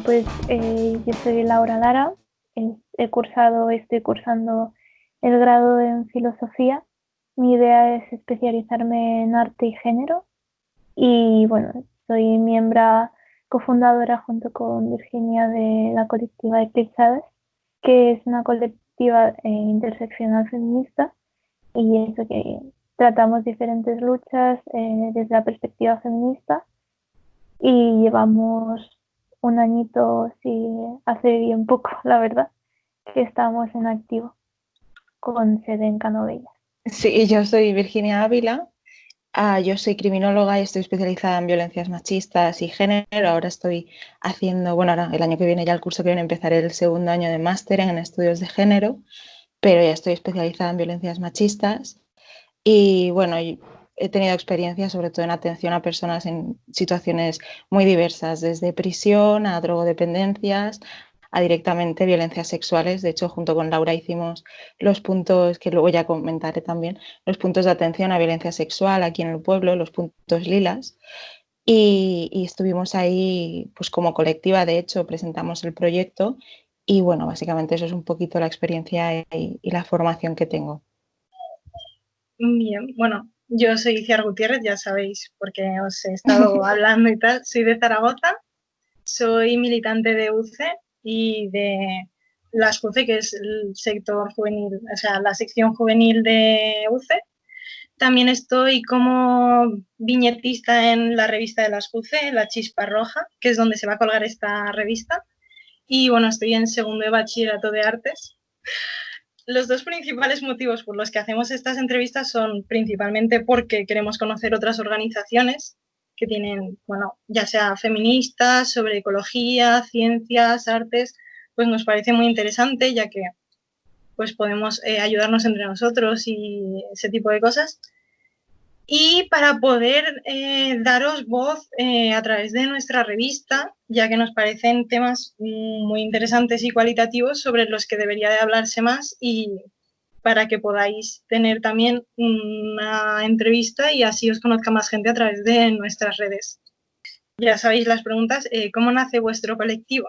Yo soy Laura Lara, estoy cursando el grado en filosofía. Mi idea es especializarme en arte y género y bueno, soy miembro cofundadora junto con Virginia de la colectiva Eclipsadas, que es una colectiva interseccional feminista y eso que tratamos diferentes luchas desde la perspectiva feminista y llevamos un añito, sí, hace bien poco, la verdad, que estamos en activo con sede en Canovella. Sí, yo soy Virginia Ávila. Yo soy criminóloga y estoy especializada en violencias machistas y género. Ahora estoy haciendo, bueno, ahora el año que viene, ya el curso que viene, empezaré el segundo año de máster en estudios de género, pero ya estoy especializada en violencias machistas. Y bueno, he tenido experiencia sobre todo en atención a personas en situaciones muy diversas, desde prisión a drogodependencias, a directamente violencias sexuales. De hecho, junto con Laura hicimos los puntos, que luego ya comentaré también, los puntos de atención a violencia sexual aquí en el pueblo, los puntos lilas. Y estuvimos ahí pues como colectiva, de hecho, presentamos el proyecto y bueno, básicamente eso es un poquito la experiencia y la formación que tengo. Bien, bueno, yo soy Ciar Gutiérrez, ya sabéis, porque os he estado hablando y tal. Soy de Zaragoza, soy militante de UCE y de las UCE, que es el sector juvenil, o sea, la sección juvenil de UCE. También estoy como viñetista en la revista de las UCE, La Chispa Roja, que es donde se va a colgar esta revista. Y bueno, estoy en segundo de bachillerato de artes. Los dos principales motivos por los que hacemos estas entrevistas son principalmente porque queremos conocer otras organizaciones que tienen, bueno, ya sea feministas, sobre ecología, ciencias, artes, pues nos parece muy interesante, ya que pues podemos ayudarnos entre nosotros y ese tipo de cosas. Y para poder daros voz a través de nuestra revista, ya que nos parecen temas muy interesantes y cualitativos sobre los que debería de hablarse más y para que podáis tener también una entrevista y así os conozca más gente a través de nuestras redes. Ya sabéis las preguntas, ¿cómo nace vuestro colectivo?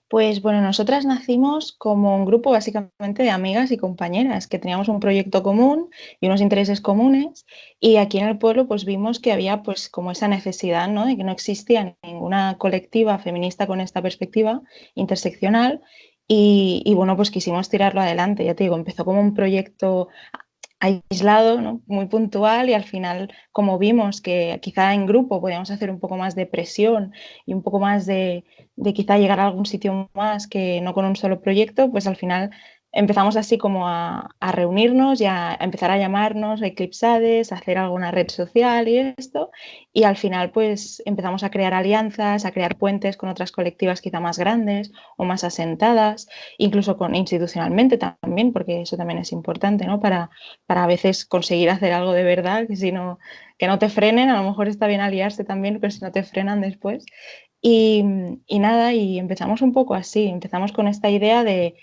Pues bueno, nosotras nacimos como un grupo básicamente de amigas y compañeras que teníamos un proyecto común y unos intereses comunes y aquí en el pueblo pues vimos que había pues como esa necesidad, ¿no? De que no existía ninguna colectiva feminista con esta perspectiva interseccional y bueno pues quisimos tirarlo adelante, ya te digo, empezó como un proyecto aislado, ¿no? Muy puntual y al final como vimos que quizá en grupo podíamos hacer un poco más de presión y un poco más de quizá llegar a algún sitio más que no con un solo proyecto, pues al final empezamos así como a reunirnos y a empezar a llamarnos a Eclipsades, a hacer alguna red social y esto, y al final pues empezamos a crear alianzas, a crear puentes con otras colectivas quizá más grandes o más asentadas, incluso con institucionalmente también, porque eso también es importante, ¿no? Para a veces conseguir hacer algo de verdad, que si no, que no te frenen, a lo mejor está bien aliarse también, pero si no te frenan después. Y nada, y empezamos un poco así, empezamos con esta idea de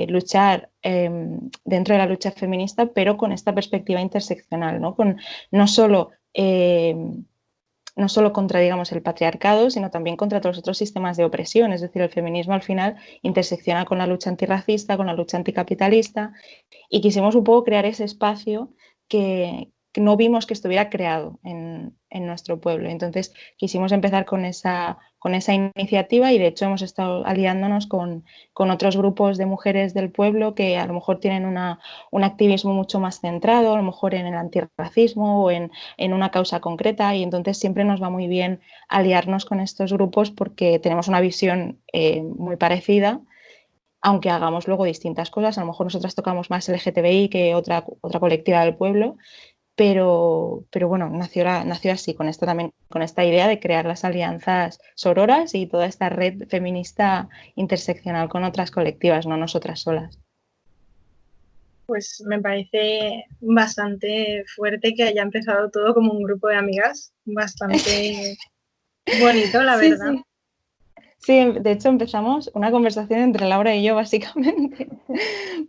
luchar dentro de la lucha feminista, pero con esta perspectiva interseccional, ¿no? Con no solo, no solo contra, digamos, el patriarcado, sino también contra todos los otros sistemas de opresión. Es decir, el feminismo al final intersecciona con la lucha antirracista, con la lucha anticapitalista, y quisimos un poco crear ese espacio que no vimos que estuviera creado en nuestro pueblo. Entonces quisimos empezar con esa iniciativa y de hecho hemos estado aliándonos con otros grupos de mujeres del pueblo que a lo mejor tienen un activismo mucho más centrado, a lo mejor en el antirracismo o en una causa concreta, y entonces siempre nos va muy bien aliarnos con estos grupos porque tenemos una visión muy parecida, aunque hagamos luego distintas cosas. A lo mejor nosotras tocamos más LGTBI que otra colectiva del pueblo, pero bueno, nació así, con esto también, con esta idea de crear las alianzas sororas y toda esta red feminista interseccional con otras colectivas, no nosotras solas. Pues me parece bastante fuerte que haya empezado todo como un grupo de amigas, bastante bonito, la Sí, verdad. sí. Sí, de hecho empezamos una conversación entre Laura y yo básicamente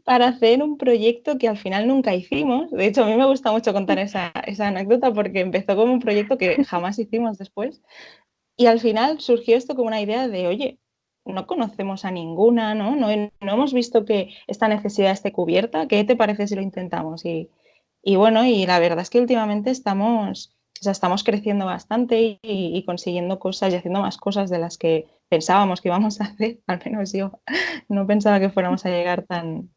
para hacer un proyecto que al final nunca hicimos. De hecho, a mí me gusta mucho contar esa anécdota porque empezó como un proyecto que jamás hicimos después. Y al final surgió esto como una idea de, oye, no conocemos a ninguna, ¿no? No hemos visto que esta necesidad esté cubierta. ¿Qué te parece si lo intentamos? Y bueno, y la verdad es que últimamente estamos, o sea, estamos creciendo bastante y consiguiendo cosas y haciendo más cosas de las que pensábamos que íbamos a hacer. Al menos yo no pensaba que fuéramos a llegar tan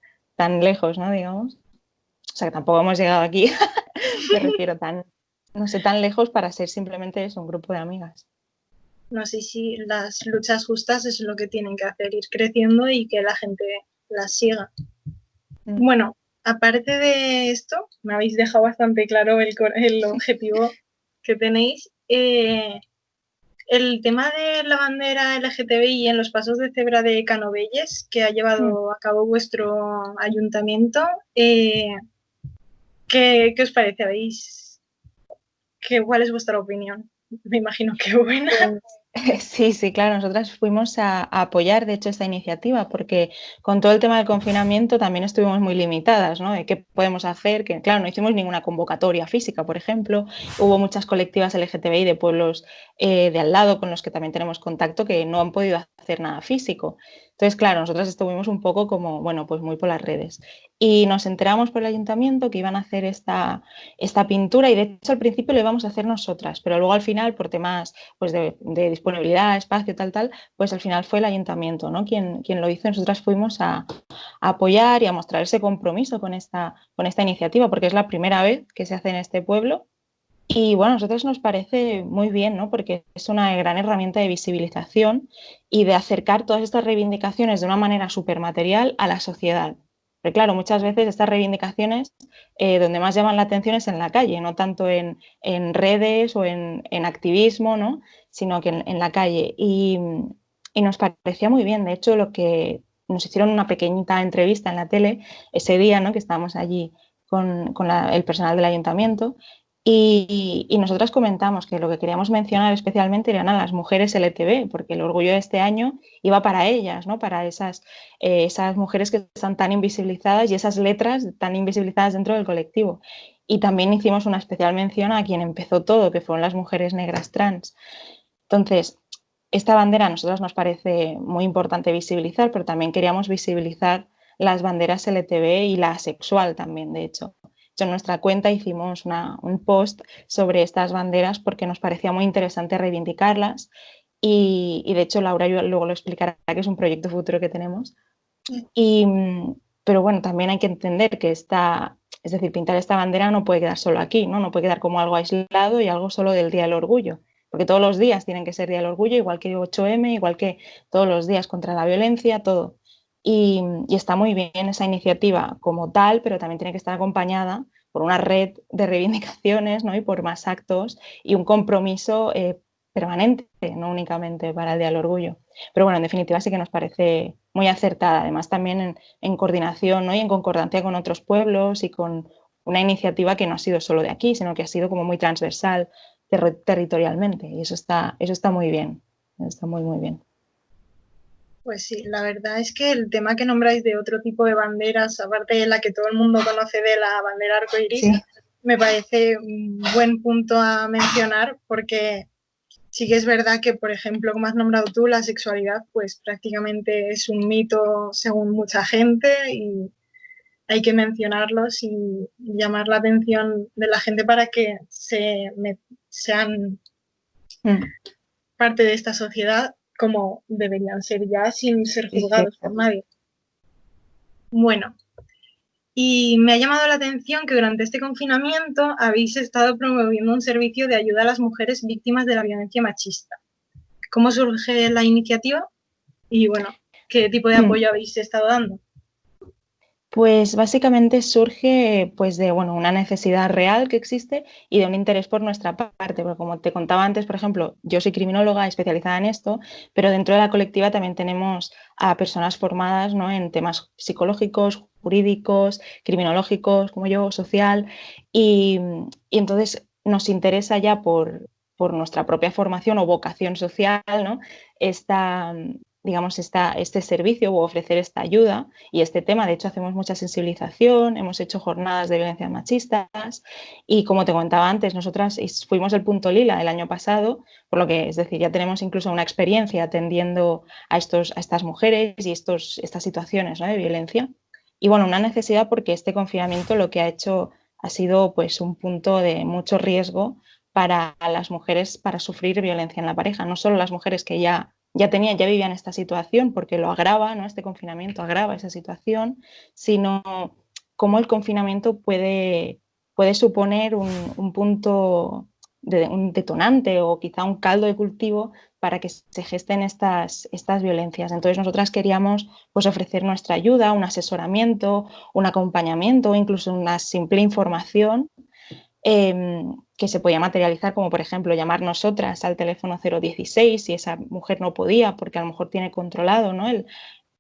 lejos, ¿no? Digamos. O sea, que tampoco hemos llegado aquí, me refiero no sé, tan lejos para ser simplemente eso, un grupo de amigas. No sé si las luchas justas es lo que tienen que hacer, ir creciendo y que la gente las siga. Bueno, aparte de esto, me habéis dejado bastante claro el objetivo que tenéis. El tema de la bandera LGTBI en los pasos de cebra de Canovelles, que ha llevado a cabo vuestro ayuntamiento, ¿qué os parece? ¿Cuál es vuestra opinión? Me imagino que buena. Sí, sí, claro, nosotras fuimos a apoyar, de hecho, esta iniciativa, porque con todo el tema del confinamiento también estuvimos muy limitadas, ¿no? De qué podemos hacer, que claro, no hicimos ninguna convocatoria física, por ejemplo, hubo muchas colectivas LGTBI de pueblos de al lado con los que también tenemos contacto que no han podido hacer nada físico. Entonces, claro, nosotras estuvimos un poco como, bueno, pues muy por las redes. Y nos enteramos por el ayuntamiento que iban a hacer esta pintura y de hecho al principio lo íbamos a hacer nosotras, pero luego al final por temas pues de disponibilidad, espacio, tal, pues al final fue el ayuntamiento, ¿no? quien lo hizo. Nosotras fuimos a apoyar y a mostrar ese compromiso con esta iniciativa, porque es la primera vez que se hace en este pueblo. Y bueno, a nosotros nos parece muy bien, ¿no? Porque es una gran herramienta de visibilización y de acercar todas estas reivindicaciones de una manera súper material a la sociedad. Pero claro, muchas veces estas reivindicaciones donde más llaman la atención es en la calle, no tanto en redes o en activismo, ¿no? Sino que en la calle. Y nos parecía muy bien. De hecho, lo que nos hicieron una pequeñita entrevista en la tele ese día, ¿no? Que estábamos allí con el personal del ayuntamiento. Y nosotras comentamos que lo que queríamos mencionar especialmente eran a las mujeres LGTB, porque el orgullo de este año iba para ellas, ¿no? Para esas mujeres que están tan invisibilizadas y esas letras tan invisibilizadas dentro del colectivo. Y también hicimos una especial mención a quien empezó todo, que fueron las mujeres negras trans. Entonces, esta bandera a nosotras nos parece muy importante visibilizar, pero también queríamos visibilizar las banderas LGTB y la asexual también, de hecho. En nuestra cuenta hicimos un post sobre estas banderas porque nos parecía muy interesante reivindicarlas y de hecho Laura luego lo explicará, que es un proyecto futuro que tenemos. Pero bueno, también hay que entender que es decir, pintar esta bandera no puede quedar solo aquí, ¿no? No puede quedar como algo aislado y algo solo del Día del Orgullo, porque todos los días tienen que ser Día del Orgullo, igual que 8M, igual que todos los días contra la violencia, todo. Y está muy bien esa iniciativa como tal, pero también tiene que estar acompañada por una red de reivindicaciones, ¿no? Y por más actos y un compromiso permanente, no únicamente para el Día del Orgullo. Pero bueno, en definitiva sí que nos parece muy acertada, además también en coordinación, ¿no? Y en concordancia con otros pueblos y con una iniciativa que no ha sido solo de aquí, sino que ha sido como muy transversal territorialmente y eso está muy bien, está muy, muy bien. Pues sí, la verdad es que el tema que nombráis de otro tipo de banderas, aparte de la que todo el mundo conoce de la bandera arcoiris, sí, me parece un buen punto a mencionar porque sí que es verdad que, por ejemplo, como has nombrado tú, la sexualidad pues prácticamente es un mito según mucha gente y hay que mencionarlos y llamar la atención de la gente para que sean parte de esta sociedad como deberían ser ya sin ser juzgados por nadie. Bueno, y me ha llamado la atención que durante este confinamiento habéis estado promoviendo un servicio de ayuda a las mujeres víctimas de la violencia machista. ¿Cómo surge la iniciativa? Y bueno, ¿qué tipo de apoyo habéis estado dando? Pues básicamente surge pues de una necesidad real que existe y de un interés por nuestra parte, porque como te contaba antes, por ejemplo, yo soy criminóloga especializada en esto, pero dentro de la colectiva también tenemos a personas formadas, ¿no? En temas psicológicos, jurídicos, criminológicos, como yo, social, y entonces nos interesa ya por nuestra propia formación o vocación social, ¿no? digamos, este servicio o ofrecer esta ayuda y este tema. De hecho, hacemos mucha sensibilización, hemos hecho jornadas de violencias machistas y, como te comentaba antes, nosotras fuimos el punto lila el año pasado, por lo que, es decir, ya tenemos incluso una experiencia atendiendo a estas mujeres y estas situaciones, ¿no?, de violencia. Y bueno, una necesidad porque este confinamiento lo que ha hecho ha sido pues un punto de mucho riesgo para las mujeres para sufrir violencia en la pareja, no solo las mujeres que ya vivían esta situación porque lo agrava, ¿no?, este confinamiento agrava esa situación, sino cómo el confinamiento puede suponer un punto, un detonante o quizá un caldo de cultivo para que se gesten estas violencias. Entonces nosotras queríamos pues ofrecer nuestra ayuda, un asesoramiento, un acompañamiento, incluso una simple información que se podía materializar, como por ejemplo llamar nosotras al teléfono 016 si esa mujer no podía, porque a lo mejor tiene controlado, ¿no?,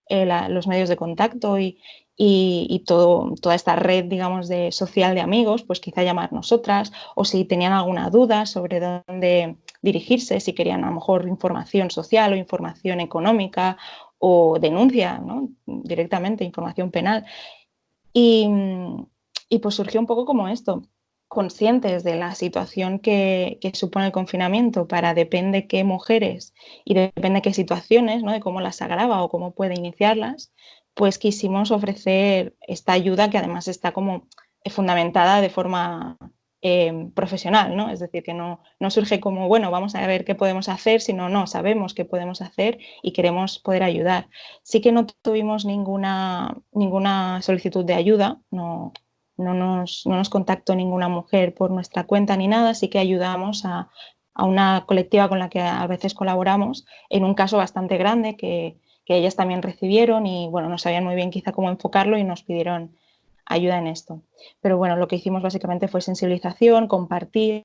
los medios de contacto y toda esta red, digamos, social de amigos, pues quizá llamar nosotras, o si tenían alguna duda sobre dónde dirigirse, si querían a lo mejor información social o información económica o denuncia, ¿no?, directamente, información penal. Y, y pues surgió un poco como esto, conscientes de la situación que supone el confinamiento para depende qué mujeres y depende qué situaciones, ¿no?, de cómo las agrava o cómo puede iniciarlas, pues quisimos ofrecer esta ayuda que además está como fundamentada de forma profesional, ¿no? Es decir, que no surge como, bueno, vamos a ver qué podemos hacer, sino no, sabemos qué podemos hacer y queremos poder ayudar. Sí que no tuvimos ninguna solicitud de ayuda, no nos contactó ninguna mujer por nuestra cuenta ni nada, sí que ayudamos a una colectiva con la que a veces colaboramos en un caso bastante grande que ellas también recibieron y bueno, no sabían muy bien quizá cómo enfocarlo y nos pidieron ayuda en esto. Pero bueno, lo que hicimos básicamente fue sensibilización, compartir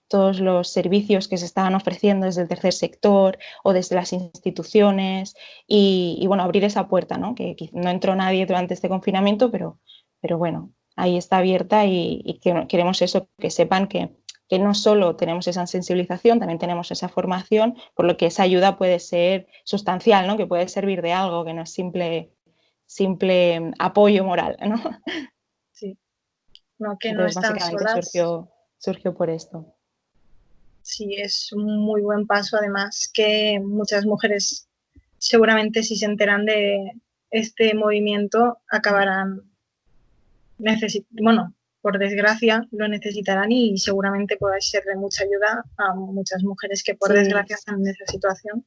todos los servicios que se estaban ofreciendo desde el tercer sector o desde las instituciones y bueno, abrir esa puerta, ¿no?, que no entró nadie durante este confinamiento, pero bueno, ahí está abierta y que queremos eso, que sepan que no solo tenemos esa sensibilización, también tenemos esa formación, por lo que esa ayuda puede ser sustancial, ¿no?, que puede servir de algo, que no es simple apoyo moral, ¿no? Sí, no, que no Entonces, están básicamente solas. surgió por esto. Sí, es un muy buen paso, además que muchas mujeres seguramente si se enteran de este movimiento acabarán bueno, por desgracia lo necesitarán y seguramente podáis ser de mucha ayuda a muchas mujeres que por Sí, desgracia están en esa situación.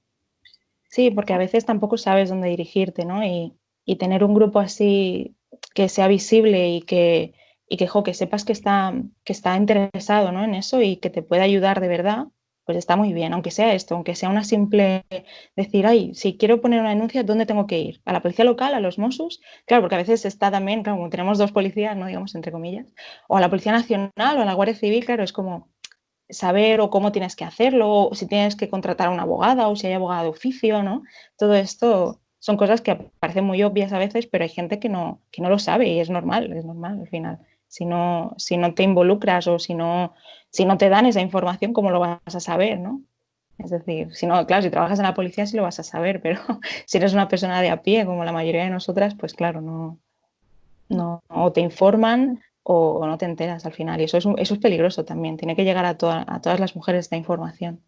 sí, porque a veces tampoco sabes dónde dirigirte, ¿no? Y tener un grupo así que sea visible que sepas que está interesado, ¿no?, en eso y que te puede ayudar de verdad, pues está muy bien, aunque sea esto, aunque sea una simple decir, ay, si quiero poner una denuncia, ¿dónde tengo que ir? ¿A la policía local, a los Mossos? Claro, porque a veces está también, claro, como tenemos dos policías, ¿no?, digamos, entre comillas, o a la Policía Nacional o a la Guardia Civil, claro, es como saber o cómo tienes que hacerlo, o si tienes que contratar a una abogada o si hay abogada de oficio, ¿no? Todo esto son cosas que parecen muy obvias a veces, pero hay gente que no lo sabe y es normal al final. Si no te involucras o si no te dan esa información, ¿cómo lo vas a saber, no? Es decir, claro, si trabajas en la policía sí lo vas a saber, pero si eres una persona de a pie, como la mayoría de nosotras, pues claro, o te informan o no te enteras al final. Y eso es peligroso también. Tiene que llegar a todas las mujeres esta información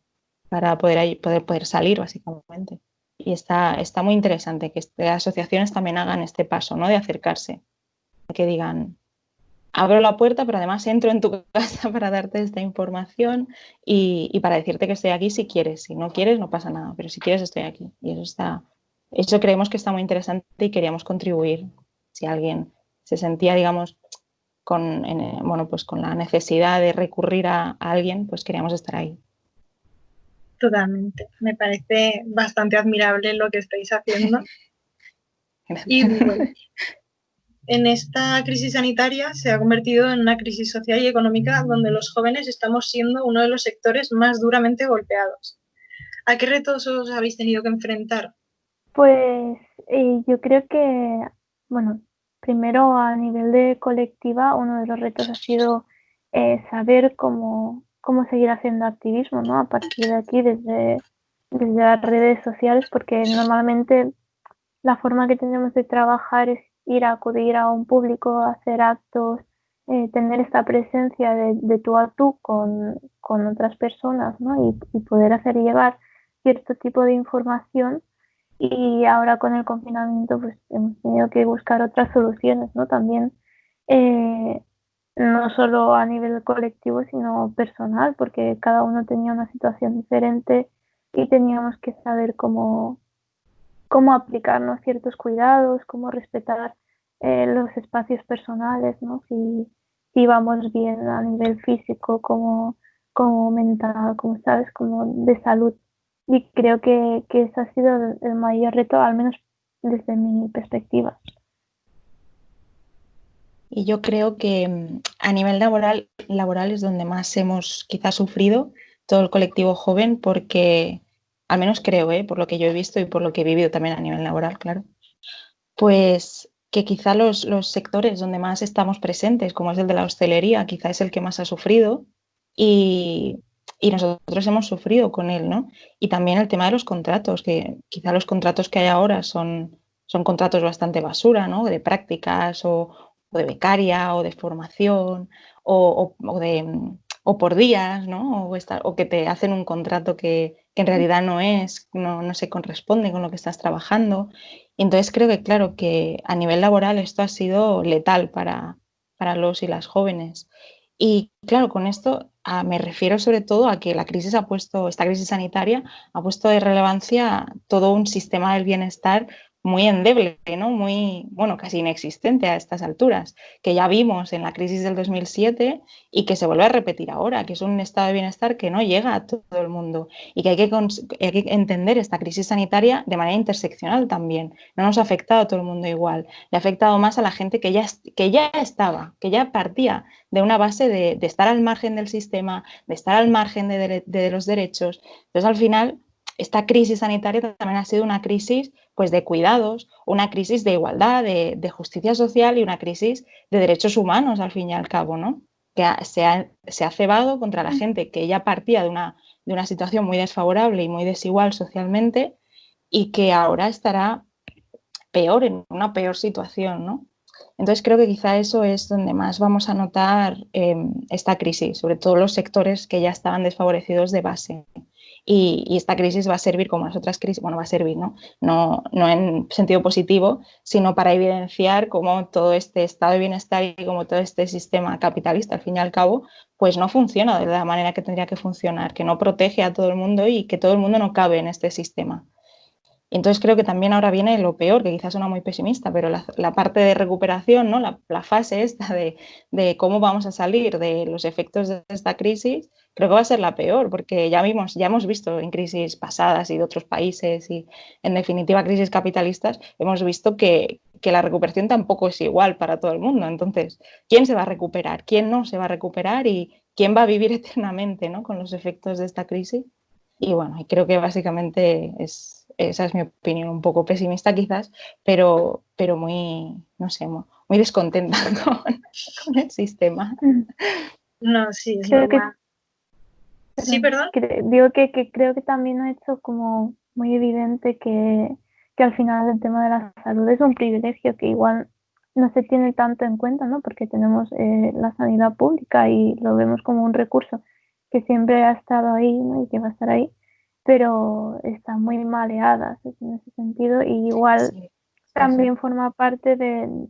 para poder salir, básicamente. Y está muy interesante que las asociaciones también hagan este paso, ¿no?, de acercarse. Que digan, abro la puerta, pero además entro en tu casa para darte esta información y para decirte que estoy aquí si quieres. Si no quieres, no pasa nada, pero si quieres, estoy aquí. Y eso creemos que está muy interesante y queríamos contribuir. Si alguien se sentía, digamos, pues con la necesidad de recurrir a alguien, pues queríamos estar ahí. Totalmente. Me parece bastante admirable lo que estáis haciendo. Y bueno, en esta crisis sanitaria se ha convertido en una crisis social y económica donde los jóvenes estamos siendo uno de los sectores más duramente golpeados. ¿A qué retos os habéis tenido que enfrentar? Pues yo creo que, bueno, primero a nivel de colectiva, uno de los retos ha sido saber cómo seguir haciendo activismo, ¿no? A partir de aquí, desde desde las redes sociales, porque normalmente la forma que tenemos de trabajar es ir a acudir a un público, hacer actos, tener esta presencia de tú a tú con otras personas, ¿no? Y poder hacer llegar cierto tipo de información. Y ahora con el confinamiento pues hemos tenido que buscar otras soluciones, ¿no? También eh, no solo a nivel colectivo, sino personal, porque cada uno tenía una situación diferente y teníamos que saber cómo aplicarnos ciertos cuidados, cómo respetar los espacios personales, ¿no? Si vamos bien a nivel físico, como mental, como sabes, como de salud. Y creo que ese ha sido el mayor reto, al menos desde mi perspectiva. Y yo creo que a nivel laboral es donde más hemos quizás sufrido todo el colectivo joven, porque al menos creo, por lo que yo he visto y por lo que he vivido también a nivel laboral, claro, pues que quizá los sectores donde más estamos presentes, como es el de la hostelería, quizá es el que más ha sufrido y, y nosotros hemos sufrido con él, ¿no? Y también el tema de los contratos, que quizá los contratos que hay ahora son contratos bastante basura, ¿no? De prácticas o de becaria o de formación o por días, ¿no? O que te hacen un contrato que en realidad no se corresponde con lo que estás trabajando. Y entonces creo que, claro, que a nivel laboral esto ha sido letal para los y las jóvenes. Y claro, con esto me refiero sobre todo a que esta crisis sanitaria ha puesto de relevancia todo un sistema del bienestar muy endeble, ¿no? Muy, bueno, casi inexistente a estas alturas, que ya vimos en la crisis del 2007 y que se vuelve a repetir ahora, que es un estado de bienestar que no llega a todo el mundo y que hay que entender esta crisis sanitaria de manera interseccional también. No nos ha afectado a todo el mundo igual, le ha afectado más a la gente que ya partía de una base de estar al margen del sistema, de estar al margen de los derechos. Entonces, al final, esta crisis sanitaria también ha sido una crisis pues, de cuidados, una crisis de igualdad, de justicia social y una crisis de derechos humanos, al fin y al cabo, ¿no? Que se ha cebado contra la gente que ya partía de una situación muy desfavorable y muy desigual socialmente y que ahora estará peor, en una peor situación, ¿no? Entonces creo que quizá eso es donde más vamos a notar esta crisis, sobre todo los sectores que ya estaban desfavorecidos de base. Y esta crisis va a servir como las otras crisis, bueno, va a servir, ¿no? No en sentido positivo, sino para evidenciar cómo todo este estado de bienestar y cómo todo este sistema capitalista, al fin y al cabo, pues no funciona de la manera que tendría que funcionar, que no protege a todo el mundo y que todo el mundo no cabe en este sistema. Entonces creo que también ahora viene lo peor, que quizás suena muy pesimista, pero la parte de recuperación, ¿no? La fase esta de cómo vamos a salir de los efectos de esta crisis, creo que va a ser la peor, porque ya hemos visto en crisis pasadas y de otros países y en definitiva crisis capitalistas, hemos visto que la recuperación tampoco es igual para todo el mundo. Entonces, ¿quién se va a recuperar? ¿Quién no se va a recuperar? ¿Y quién va a vivir eternamente, ¿no? Con los efectos de esta crisis? Y bueno, y creo que básicamente esa es mi opinión, un poco pesimista quizás, pero muy, no sé, muy descontenta con el sistema. No, sí, es Creo que, normal. Sí, perdón. digo que creo que también ha hecho como muy evidente que al final el tema de la salud es un privilegio que igual no se tiene tanto en cuenta, ¿no? Porque tenemos la sanidad pública y lo vemos como un recurso que siempre ha estado ahí, ¿no? Y que va a estar ahí, pero está muy maleada en ese sentido y igual Sí, también forma parte de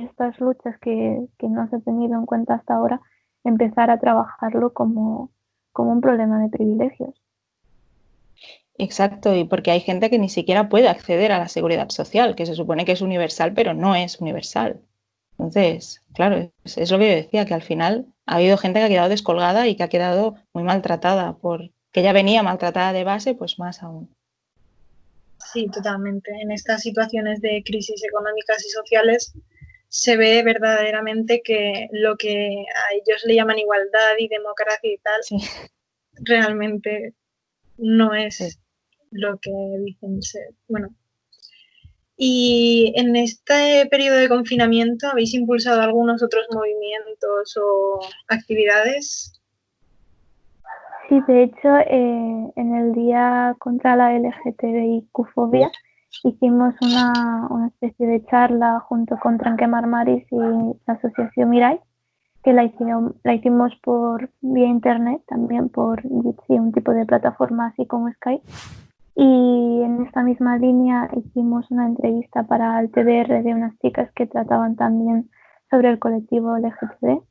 estas luchas que no se ha tenido en cuenta hasta ahora, empezar a trabajarlo como un problema de privilegios. exacto, y porque hay gente que ni siquiera puede acceder a la seguridad social, que se supone que es universal, pero no es universal. Entonces, claro, es lo que yo decía, que al final ha habido gente que ha quedado descolgada y que ha quedado muy maltratada, que ya venía maltratada de base, pues más aún. Sí, totalmente. En estas situaciones de crisis económicas y sociales se ve verdaderamente que lo que a ellos le llaman igualdad y democracia y tal, Sí, realmente no sí. es lo que dicen ser. Bueno, y en este periodo de confinamiento, ¿habéis impulsado algunos otros movimientos o actividades? Sí, de hecho, en el Día contra la LGTBIQ-fobia hicimos una especie de charla junto con Tranque Marmaris y la asociación Mirai, que la hicimos por vía internet, también por Jitsi, un tipo de plataforma así como Skype. Y en esta misma línea hicimos una entrevista para el TDR de unas chicas que trataban también sobre el colectivo LGTB.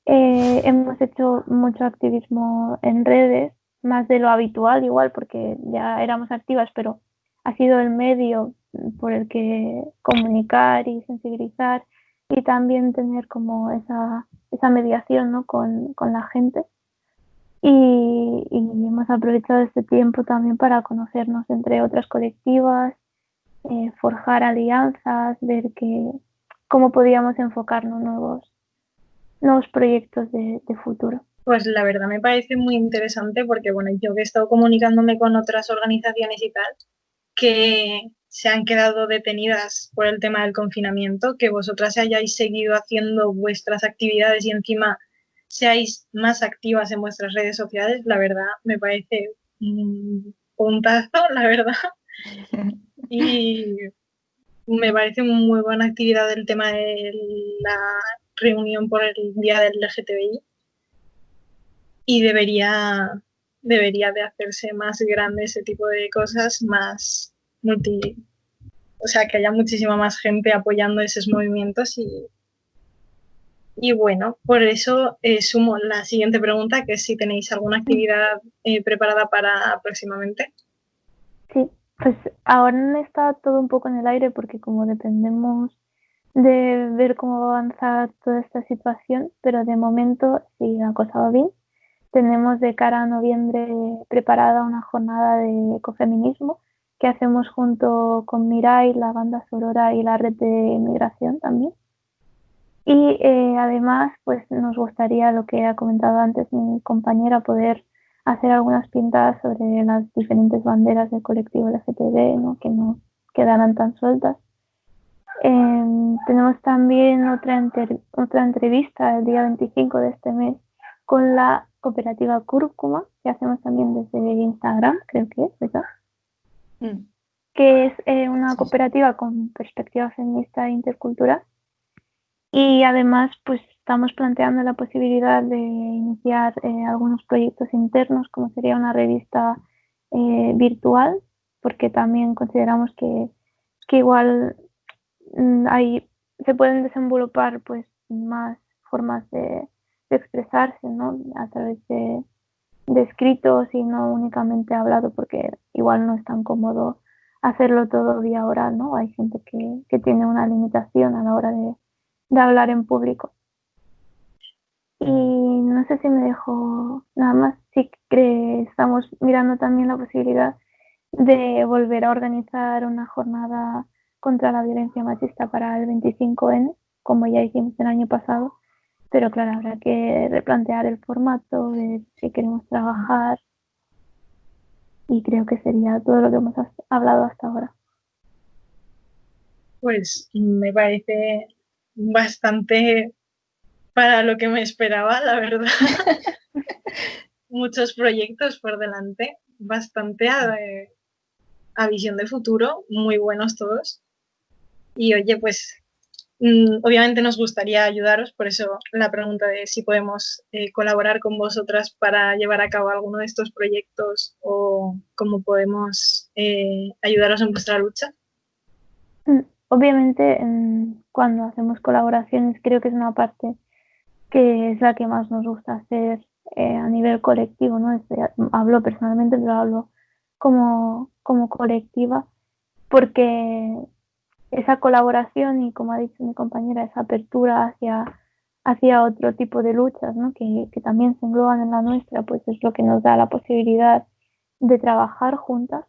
Hemos hecho mucho activismo en redes, más de lo habitual igual, porque ya éramos activas, pero ha sido el medio por el que comunicar y sensibilizar y también tener como esa mediación, ¿no? con la gente. Y hemos aprovechado este tiempo también para conocernos entre otras colectivas, forjar alianzas, ver cómo podíamos enfocarnos nuevos proyectos de futuro. Pues la verdad me parece muy interesante porque, bueno, yo que he estado comunicándome con otras organizaciones y tal, que se han quedado detenidas por el tema del confinamiento, que vosotras hayáis seguido haciendo vuestras actividades y encima seáis más activas en vuestras redes sociales, la verdad me parece un puntazo, la verdad. Y me parece muy buena actividad el tema de la reunión por el Día del LGTBI y debería de hacerse más grande ese tipo de cosas, más o sea, que haya muchísima más gente apoyando esos movimientos y bueno, por eso sumo la siguiente pregunta, que es si tenéis alguna actividad preparada para próximamente. Sí, pues ahora está todo un poco en el aire porque como dependemos de ver cómo avanza toda esta situación, pero de momento, si la cosa va bien, tenemos de cara a noviembre preparada una jornada de ecofeminismo que hacemos junto con Mirai, la banda Sorora y la red de migración también. Y además, pues nos gustaría, lo que ha comentado antes mi compañera, poder hacer algunas pintadas sobre las diferentes banderas del colectivo LGTB, ¿no? Que no quedaran tan sueltas. Tenemos también otra entrevista el día 25 de este mes con la cooperativa Cúrcuma, que hacemos también desde Instagram, creo que es, ¿verdad? Que es una cooperativa con perspectiva feminista e intercultural. Y además, pues estamos planteando la posibilidad de iniciar algunos proyectos internos, como sería una revista virtual, porque también consideramos que igual se pueden desenvolupar pues más formas de expresarse, ¿no? A través de escritos y no únicamente hablado, porque igual no es tan cómodo hacerlo todo vía oral, ¿no? Hay gente que tiene una limitación a la hora de hablar en público. Y no sé si me dejo nada más, sí que estamos mirando también la posibilidad de volver a organizar una jornada contra la violencia machista para el 25N, como ya hicimos el año pasado, pero claro, habrá que replantear el formato, ver si queremos trabajar y creo que sería todo lo que hemos hablado hasta ahora. Pues me parece bastante para lo que me esperaba, la verdad. Muchos proyectos por delante, bastante a visión de futuro, muy buenos todos. Y oye, pues obviamente nos gustaría ayudaros, por eso la pregunta de si podemos colaborar con vosotras para llevar a cabo alguno de estos proyectos o cómo podemos ayudaros en vuestra lucha. Obviamente, cuando hacemos colaboraciones, creo que es una parte que es la que más nos gusta hacer a nivel colectivo, ¿no? Hablo personalmente, pero hablo como colectiva, porque esa colaboración y, como ha dicho mi compañera, esa apertura hacia otro tipo de luchas, ¿no? que también se engloban en la nuestra, pues es lo que nos da la posibilidad de trabajar juntas.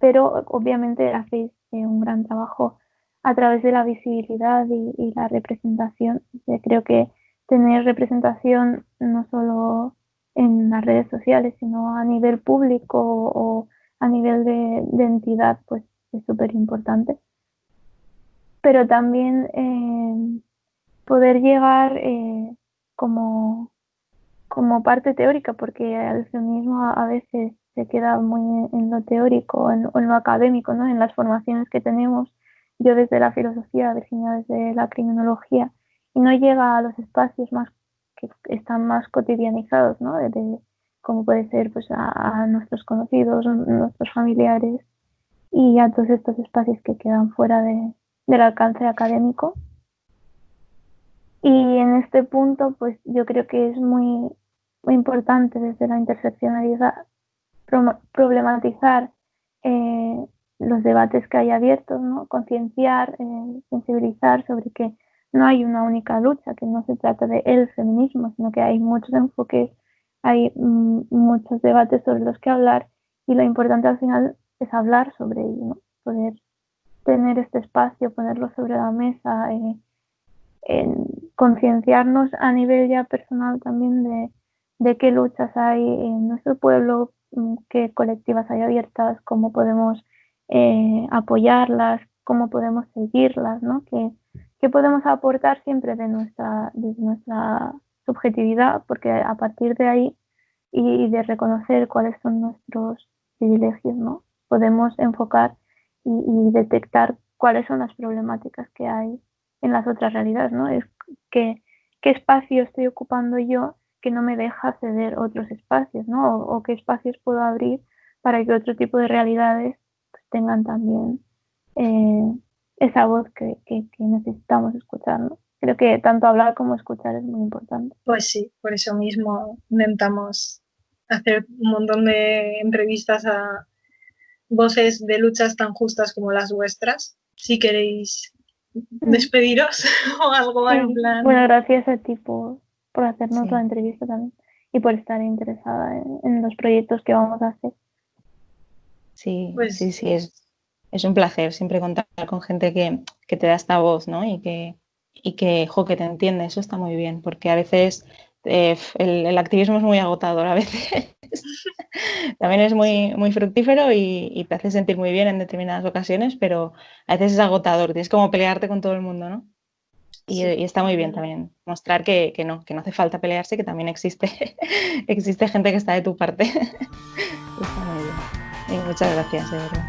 Pero obviamente hacéis un gran trabajo a través de la visibilidad y la representación. Creo que tener representación no solo en las redes sociales, sino a nivel público o a nivel de entidad, pues es súper importante. Pero también poder llegar como como parte teórica, porque el feminismo a veces se queda muy en lo teórico o en lo académico, ¿no? En las formaciones que tenemos, yo desde la filosofía, Virginia desde la criminología, y no llega a los espacios más que están más cotidianizados, ¿no? Como puede ser pues a nuestros conocidos, nuestros familiares y a todos estos espacios que quedan fuera del alcance académico. Y en este punto, pues yo creo que es muy, muy importante desde la interseccionalidad problematizar los debates que hay abiertos, ¿no? Concienciar, sensibilizar sobre que no hay una única lucha, que no se trata de el feminismo, sino que hay muchos enfoques, hay muchos debates sobre los que hablar y lo importante al final es hablar sobre ello, ¿no? Poder tener este espacio, ponerlo sobre la mesa, concienciarnos a nivel ya personal también de qué luchas hay en nuestro pueblo, qué colectivas hay abiertas, cómo podemos apoyarlas, cómo podemos seguirlas, ¿no? ¿Qué podemos aportar siempre desde nuestra subjetividad? Porque a partir de ahí y de reconocer cuáles son nuestros privilegios, ¿no? Podemos enfocar y detectar cuáles son las problemáticas que hay en las otras realidades, ¿no? Es qué espacio estoy ocupando yo que no me deja ceder otros espacios, ¿no? O qué espacios puedo abrir para que otro tipo de realidades pues, tengan también esa voz que necesitamos escuchar, ¿no? Creo que tanto hablar como escuchar es muy importante. Pues sí, por eso mismo intentamos hacer un montón de entrevistas a voces de luchas tan justas como las vuestras. Si queréis despediros o algo en plan. Bueno, gracias a ti por hacernos Sí. la entrevista también y por estar interesada en los proyectos que vamos a hacer. Sí, Pues sí, es un placer siempre contar con gente que te da esta voz, ¿no? Y que te entiende, eso está muy bien, porque a veces el activismo es muy agotador, a veces también es muy, muy fructífero y te hace sentir muy bien en determinadas ocasiones, pero a veces es agotador, tienes como pelearte con todo el mundo, ¿no? Y está muy bien también mostrar que no hace falta pelearse, que también existe, existe gente que está de tu parte. Está muy bien. Y muchas gracias, de verdad.